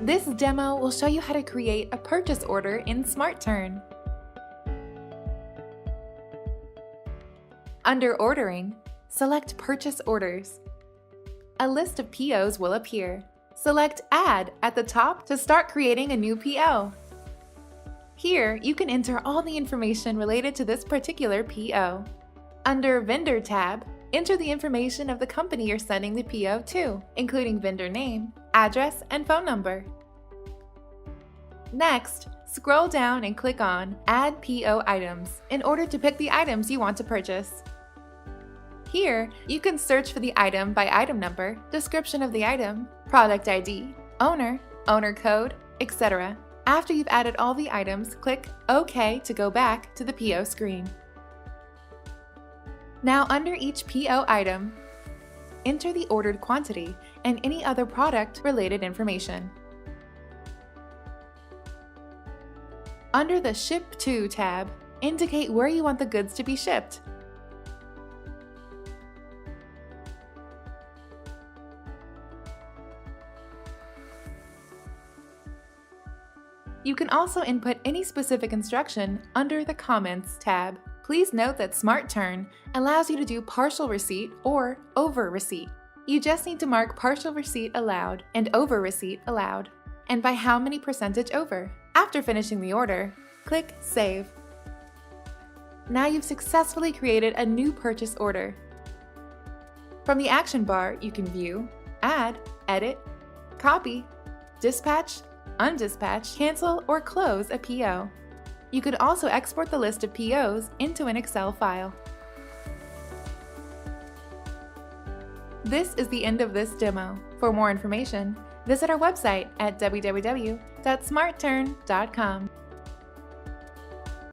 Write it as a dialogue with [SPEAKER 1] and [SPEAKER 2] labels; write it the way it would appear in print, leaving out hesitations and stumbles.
[SPEAKER 1] This demo will show you how to create a purchase order in SmartTurn. Under Ordering, select Purchase Orders. A list of POs will appear. Select Add at the top to start creating a new PO. Here, you can enter all the information related to this particular PO. Under Vendor tab, enter the information of the company you're sending the PO to, including vendor name, address, and phone number. Next, scroll down and click on Add PO Items in order to pick the items you want to purchase. Here, you can search for the item by item number, description of the item, product ID, owner, owner code, etc. After you've added all the items, click OK to go back to the PO screen. Now under each PO item, enter the ordered quantity and any other product-related information. Under the Ship To tab, indicate where you want the goods to be shipped. You can also input any specific instruction under the Comments tab. Please note that SmartTurn allows you to do partial receipt or over receipt. You just need to mark partial receipt allowed and over receipt allowed, and by how many percentage over. After finishing the order, click Save. Now you've successfully created a new purchase order. From the action bar, you can view, add, edit, copy, dispatch, undispatch, cancel, or close a PO. You could also export the list of POs into an Excel file. This is the end of this demo. For more information, visit our website at www.smartturn.com.